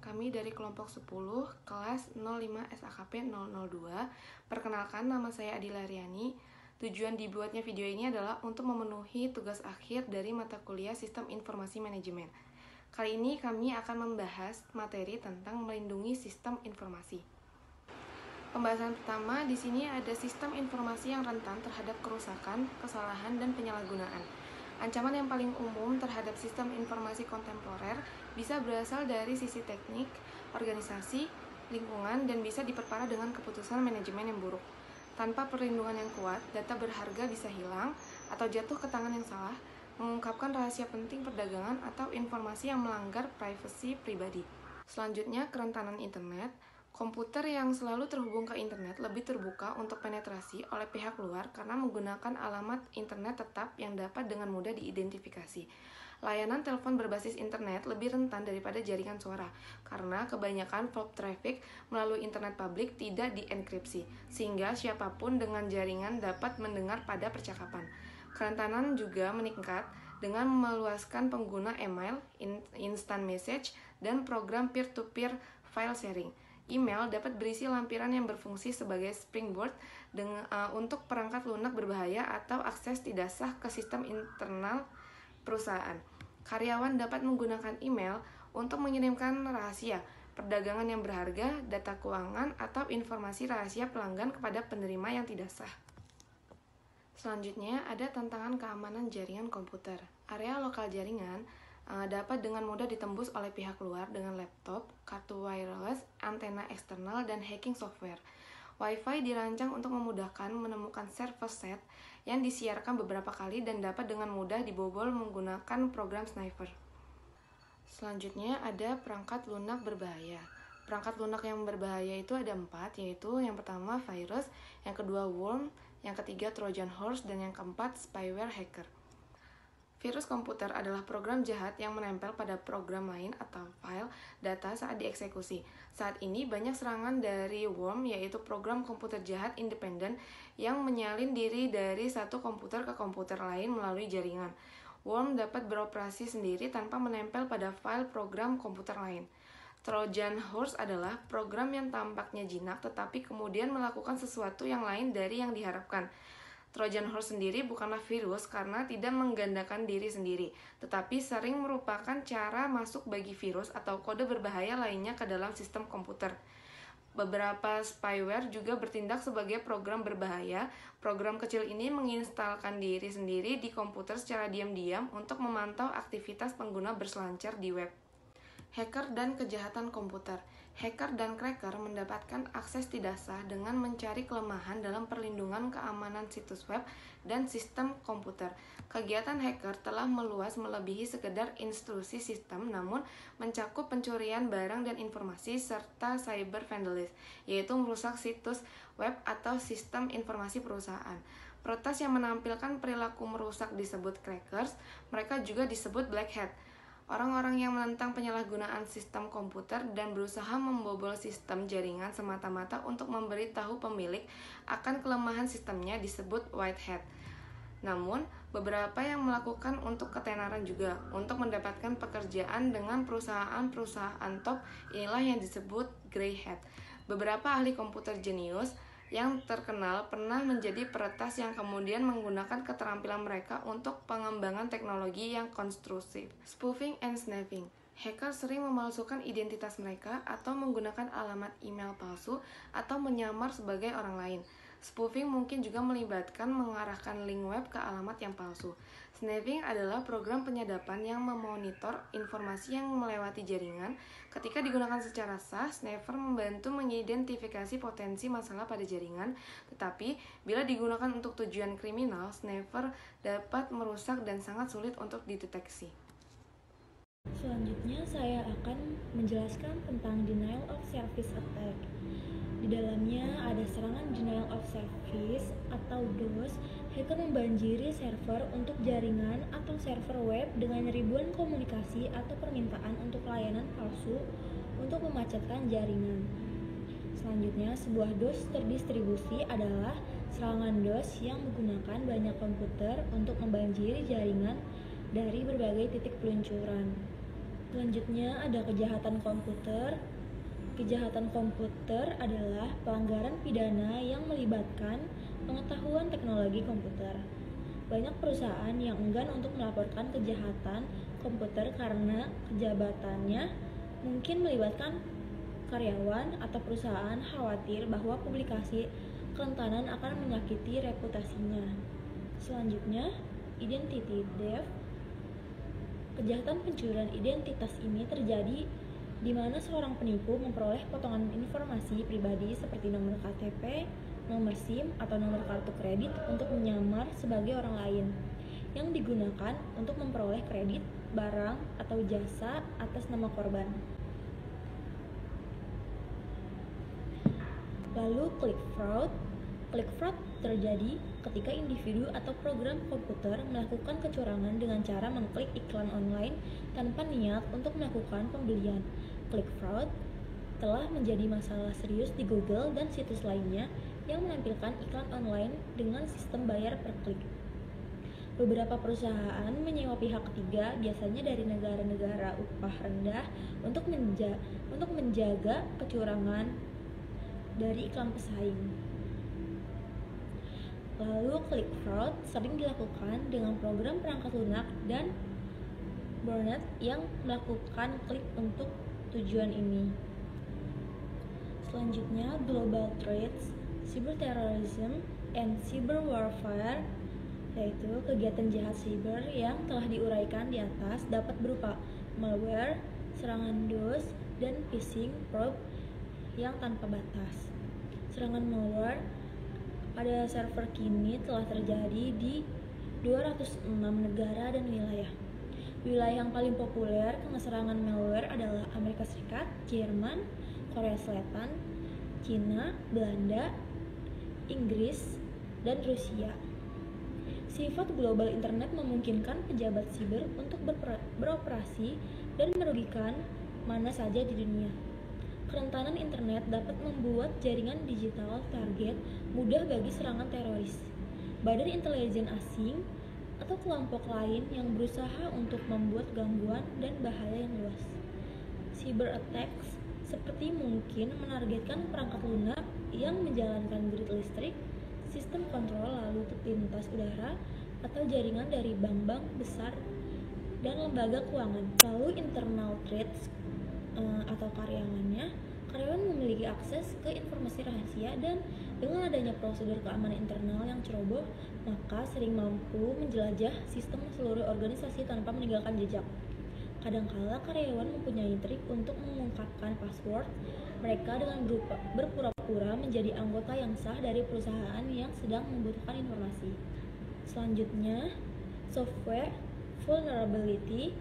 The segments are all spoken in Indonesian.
kami dari kelompok 10, kelas 05 SAKP 002. Perkenalkan, nama saya Adila Riani. Tujuan dibuatnya video ini adalah untuk memenuhi tugas akhir dari mata kuliah Sistem Informasi Manajemen. Kali ini kami akan membahas materi tentang melindungi sistem informasi. Pembahasan pertama di sini ada sistem informasi yang rentan terhadap kerusakan, kesalahan, dan penyalahgunaan. Ancaman yang paling umum terhadap sistem informasi kontemporer bisa berasal dari sisi teknik, organisasi, lingkungan, dan bisa diperparah dengan keputusan manajemen yang buruk. Tanpa perlindungan yang kuat, data berharga bisa hilang atau jatuh ke tangan yang salah, mengungkapkan rahasia penting perdagangan atau informasi yang melanggar privasi pribadi. Selanjutnya, kerentanan internet. Komputer yang selalu terhubung ke internet lebih terbuka untuk penetrasi oleh pihak luar karena menggunakan alamat internet tetap yang dapat dengan mudah diidentifikasi. Layanan telepon berbasis internet lebih rentan daripada jaringan suara karena kebanyakan VoIP traffic melalui internet publik tidak dienkripsi, sehingga siapapun dengan jaringan dapat mendengar pada percakapan. Kerentanan juga meningkat dengan meluaskan pengguna email, instant message, dan program peer-to-peer file sharing. Email dapat berisi lampiran yang berfungsi sebagai springboard untuk perangkat lunak berbahaya atau akses tidak sah ke sistem internal perusahaan. Karyawan dapat menggunakan email untuk mengirimkan rahasia, perdagangan yang berharga, data keuangan, atau informasi rahasia pelanggan kepada penerima yang tidak sah. Selanjutnya, ada tantangan keamanan jaringan komputer. Area lokal jaringan dapat dengan mudah ditembus oleh pihak luar dengan laptop, kartu wireless, antena eksternal, dan hacking software. Wi-Fi dirancang untuk memudahkan menemukan server set yang disiarkan beberapa kali dan dapat dengan mudah dibobol menggunakan program sniper. Selanjutnya ada perangkat lunak berbahaya. Perangkat lunak yang berbahaya itu ada 4, yaitu yang pertama virus, yang kedua worm, yang ketiga Trojan horse, dan yang keempat spyware hacker. Virus komputer adalah program jahat yang menempel pada program lain atau file data saat dieksekusi. Saat ini banyak serangan dari worm, yaitu program komputer jahat independen yang menyalin diri dari satu komputer ke komputer lain melalui jaringan. Worm dapat beroperasi sendiri tanpa menempel pada file program komputer lain. Trojan horse adalah program yang tampaknya jinak tetapi kemudian melakukan sesuatu yang lain dari yang diharapkan. Trojan horse sendiri bukanlah virus karena tidak menggandakan diri sendiri, tetapi sering merupakan cara masuk bagi virus atau kode berbahaya lainnya ke dalam sistem komputer. Beberapa spyware juga bertindak sebagai program berbahaya. Program kecil ini menginstalkan diri sendiri di komputer secara diam-diam untuk memantau aktivitas pengguna berselancar di web. Hacker dan kejahatan komputer. Hacker dan cracker mendapatkan akses tidak sah dengan mencari kelemahan dalam perlindungan keamanan situs web dan sistem komputer. Kegiatan hacker telah meluas melebihi sekedar instruksi sistem, namun mencakup pencurian barang dan informasi serta cyber vandalism, yaitu merusak situs web atau sistem informasi perusahaan. Peretas yang menampilkan perilaku merusak disebut crackers, mereka juga disebut black hat. Orang-orang yang menentang penyalahgunaan sistem komputer dan berusaha membobol sistem jaringan semata-mata untuk memberitahu pemilik akan kelemahan sistemnya disebut white hat. Namun, beberapa yang melakukan untuk ketenaran juga, untuk mendapatkan pekerjaan dengan perusahaan-perusahaan top, inilah yang disebut grey hat. Beberapa ahli komputer jenius yang terkenal pernah menjadi peretas yang kemudian menggunakan keterampilan mereka untuk pengembangan teknologi yang konstrusif. Spoofing and snapping. Hacker sering memalsukan identitas mereka atau menggunakan alamat email palsu atau menyamar sebagai orang lain. Spoofing mungkin juga melibatkan mengarahkan link web ke alamat yang palsu. Snapping adalah program penyadapan yang memonitor informasi yang melewati jaringan. Ketika digunakan secara sah, snapper membantu mengidentifikasi potensi masalah pada jaringan. Tetapi, bila digunakan untuk tujuan kriminal, snapper dapat merusak dan sangat sulit untuk dideteksi. Selanjutnya, saya akan menjelaskan tentang denial of service attack. Di dalamnya ada serangan denial of service atau DOS. Hacker membanjiri server untuk jaringan atau server web dengan ribuan komunikasi atau permintaan untuk layanan palsu untuk memacetkan jaringan. Selanjutnya, sebuah DOS terdistribusi adalah serangan DOS yang menggunakan banyak komputer untuk membanjiri jaringan dari berbagai titik peluncuran. Selanjutnya ada kejahatan komputer. Kejahatan komputer adalah pelanggaran pidana yang melibatkan pengetahuan teknologi komputer. Banyak perusahaan yang enggan untuk melaporkan kejahatan komputer karena kejabatannya mungkin melibatkan karyawan atau perusahaan khawatir bahwa publikasi kerentanan akan menyakiti reputasinya. Selanjutnya, identity theft. Kejahatan pencurian identitas ini terjadi di mana seorang penipu memperoleh potongan informasi pribadi seperti nomor KTP, nomor SIM, atau nomor kartu kredit untuk menyamar sebagai orang lain yang digunakan untuk memperoleh kredit, barang, atau jasa atas nama korban. Lalu click fraud. Click fraud terjadi ketika individu atau program komputer melakukan kecurangan dengan cara mengklik iklan online tanpa niat untuk melakukan pembelian. Click fraud telah menjadi masalah serius di Google dan situs lainnya yang menampilkan iklan online dengan sistem bayar per klik. Beberapa perusahaan menyewa pihak ketiga, biasanya dari negara-negara upah rendah, untuk menjaga kecurangan dari iklan pesaing. Lalu click fraud sering dilakukan dengan program perangkat lunak dan botnet yang melakukan klik untuk tujuan ini. Selanjutnya, global threats, cyber terrorism, and cyber warfare, yaitu kegiatan jahat siber yang telah diuraikan di atas dapat berupa malware, serangan DOS, dan phishing probe yang tanpa batas. Serangan malware pada server kini telah terjadi di 206 negara dan wilayah. Wilayah yang paling populer kena serangan malware adalah Amerika Serikat, Jerman, Korea Selatan, Cina, Belanda, Inggris, dan Rusia. Sifat global internet memungkinkan pejabat siber untuk beroperasi dan merugikan mana saja di dunia. Kerentanan internet dapat membuat jaringan digital target mudah bagi serangan teroris, badan intelijen asing, atau kelompok lain yang berusaha untuk membuat gangguan dan bahaya yang luas. Cyber attacks seperti mungkin menargetkan perangkat lunak yang menjalankan grid listrik, sistem kontrol lalu lintas udara, atau jaringan dari bank-bank besar dan lembaga keuangan. Lalu internal threats atau karyawan memiliki akses ke informasi rahasia, dan dengan adanya prosedur keamanan internal yang ceroboh, maka sering mampu menjelajah sistem seluruh organisasi tanpa meninggalkan jejak. Kadangkala karyawan mempunyai trik untuk mengungkapkan password mereka dengan berpura-pura menjadi anggota yang sah dari perusahaan yang sedang membutuhkan informasi. Selanjutnya, software vulnerability.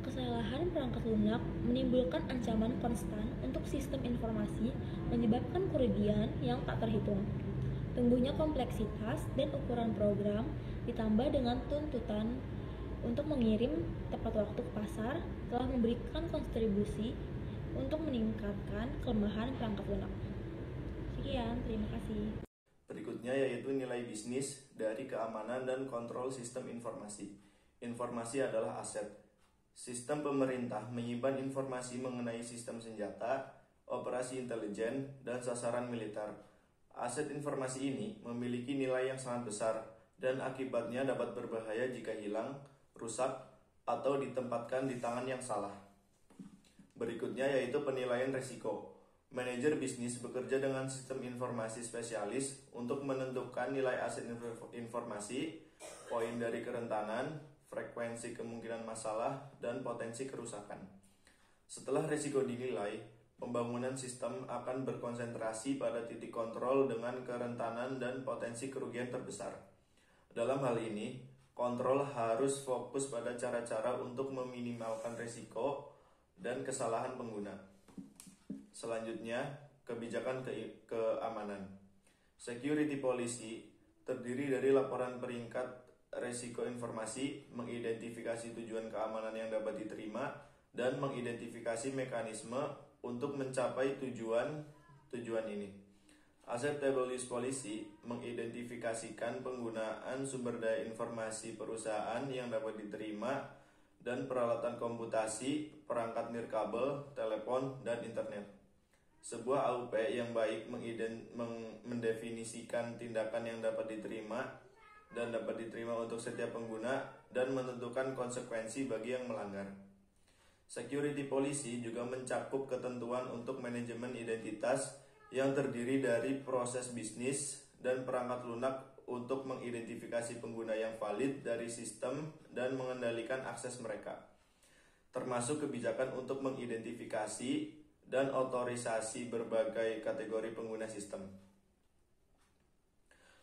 Kesalahan perangkat lunak menimbulkan ancaman konstan untuk sistem informasi, menyebabkan kerugian yang tak terhitung. Tumbuhnya kompleksitas dan ukuran program ditambah dengan tuntutan untuk mengirim tepat waktu ke pasar telah memberikan kontribusi untuk meningkatkan kelemahan perangkat lunak. Sekian, terima kasih. Berikutnya yaitu nilai bisnis dari keamanan dan kontrol sistem informasi. Informasi adalah aset. Sistem pemerintah menyimpan informasi mengenai sistem senjata, operasi intelijen, dan sasaran militer. Aset informasi ini memiliki nilai yang sangat besar dan akibatnya dapat berbahaya jika hilang, rusak, atau ditempatkan di tangan yang salah. Berikutnya yaitu penilaian risiko. Manajer bisnis bekerja dengan sistem informasi spesialis untuk menentukan nilai aset informasi, poin dari kerentanan, frekuensi kemungkinan masalah, dan potensi kerusakan. Setelah risiko dinilai, pembangunan sistem akan berkonsentrasi pada titik kontrol dengan kerentanan dan potensi kerugian terbesar. Dalam hal ini, kontrol harus fokus pada cara-cara untuk meminimalkan risiko dan kesalahan pengguna. Selanjutnya, kebijakan keamanan. Security policy terdiri dari laporan peringkat risiko informasi, mengidentifikasi tujuan keamanan yang dapat diterima, dan mengidentifikasi mekanisme untuk mencapai tujuan ini. Acceptable use policy mengidentifikasikan penggunaan sumber daya informasi perusahaan yang dapat diterima dan peralatan komputasi, perangkat nirkabel, telepon, dan internet. Sebuah AUP yang baik mendefinisikan tindakan yang dapat diterima dan dapat diterima untuk setiap pengguna dan menentukan konsekuensi bagi yang melanggar. Security policy juga mencakup ketentuan untuk manajemen identitas yang terdiri dari proses bisnis dan perangkat lunak untuk mengidentifikasi pengguna yang valid dari sistem dan mengendalikan akses mereka, termasuk kebijakan untuk mengidentifikasi dan otorisasi berbagai kategori pengguna sistem.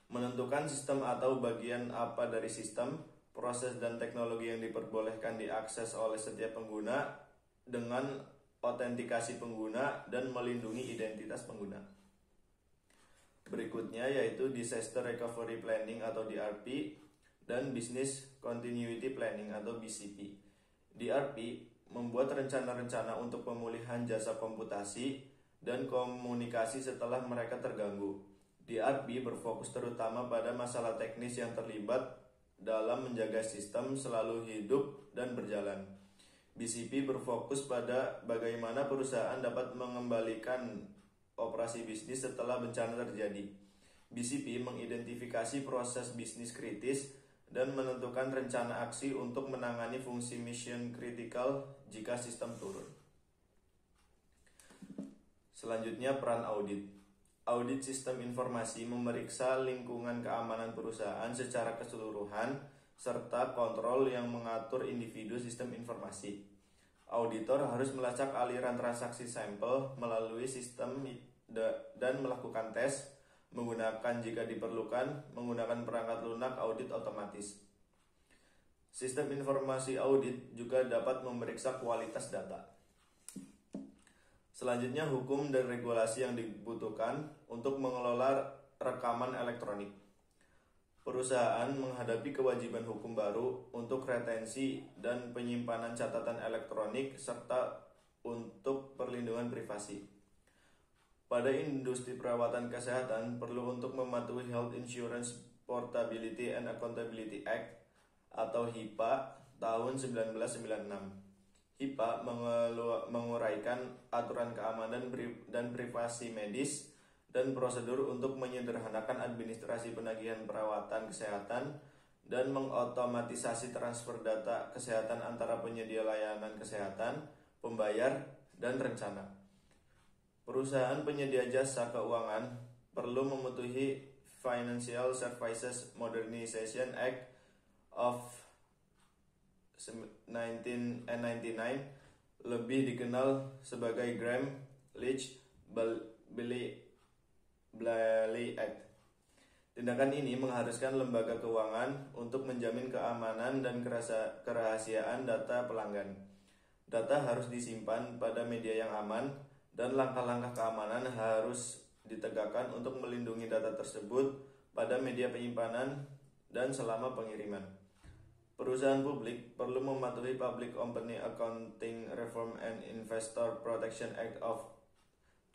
Menentukan sistem atau bagian apa dari sistem, proses dan teknologi yang diperbolehkan diakses oleh setiap pengguna dengan autentikasi pengguna dan melindungi identitas pengguna. Berikutnya yaitu Disaster Recovery Planning atau DRP dan Business Continuity Planning atau BCP. DRP membuat rencana-rencana untuk pemulihan jasa komputasi dan komunikasi setelah mereka terganggu. DRP berfokus terutama pada masalah teknis yang terlibat dalam menjaga sistem selalu hidup dan berjalan. BCP berfokus pada bagaimana perusahaan dapat mengembalikan operasi bisnis setelah bencana terjadi. BCP mengidentifikasi proses bisnis kritis dan menentukan rencana aksi untuk menangani fungsi mission critical jika sistem turun. Selanjutnya, peran audit. Audit sistem informasi memeriksa lingkungan keamanan perusahaan secara keseluruhan serta kontrol yang mengatur individu sistem informasi. Auditor harus melacak aliran transaksi sampel melalui sistem dan melakukan tes menggunakan jika diperlukan, menggunakan perangkat lunak audit otomatis. Sistem informasi audit juga dapat memeriksa kualitas data. Selanjutnya, hukum dan regulasi yang dibutuhkan untuk mengelola rekaman elektronik. Perusahaan menghadapi kewajiban hukum baru untuk retensi dan penyimpanan catatan elektronik serta untuk perlindungan privasi. Pada industri perawatan kesehatan perlu untuk mematuhi Health Insurance Portability and Accountability Act atau HIPAA tahun 1996. HIPAA menguraikan aturan keamanan dan privasi medis dan prosedur untuk menyederhanakan administrasi penagihan perawatan kesehatan dan mengotomatisasi transfer data kesehatan antara penyedia layanan kesehatan, pembayar, dan rencana. Perusahaan penyedia jasa keuangan perlu mematuhi Financial Services Modernization Act of 1999, lebih dikenal sebagai Gramm-Leach-Bliley Act. Tindakan ini mengharuskan lembaga keuangan untuk menjamin keamanan dan kerahasiaan data pelanggan. Data harus disimpan pada media yang aman, dan langkah-langkah keamanan harus ditegakkan untuk melindungi data tersebut pada media penyimpanan dan selama pengiriman. Perusahaan publik perlu mematuhi Public Company Accounting Reform and Investor Protection Act of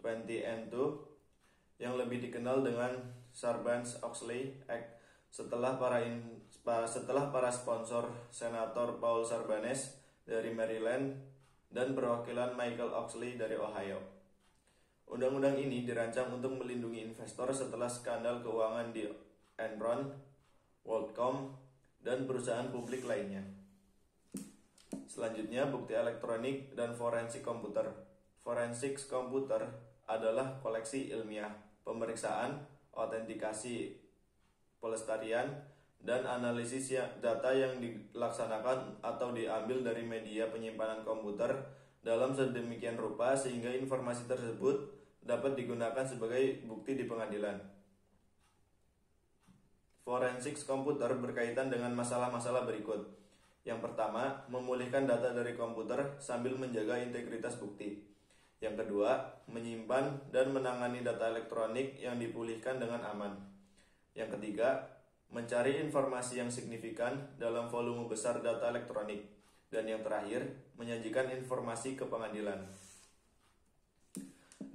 2002 yang lebih dikenal dengan Sarbanes-Oxley Act setelah para sponsor Senator Paul Sarbanes dari Maryland dan perwakilan Michael Oxley dari Ohio. Undang-undang ini dirancang untuk melindungi investor setelah skandal keuangan di Enron, WorldCom, dan perusahaan publik lainnya. Selanjutnya, bukti elektronik dan forensik komputer. Forensik komputer adalah koleksi ilmiah, pemeriksaan, autentikasi, pelestarian, dan analisis data yang dilaksanakan atau diambil dari media penyimpanan komputer dalam sedemikian rupa sehingga informasi tersebut dapat digunakan sebagai bukti di pengadilan. Forensik komputer berkaitan dengan masalah-masalah berikut. Yang pertama, memulihkan data dari komputer sambil menjaga integritas bukti. Yang kedua, menyimpan dan menangani data elektronik yang dipulihkan dengan aman. Yang ketiga, mencari informasi yang signifikan dalam volume besar data elektronik. Dan yang terakhir, menyajikan informasi ke pengadilan.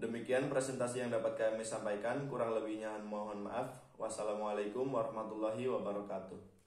Demikian presentasi yang dapat kami sampaikan, kurang lebihnya mohon maaf. Wassalamualaikum warahmatullahi wabarakatuh.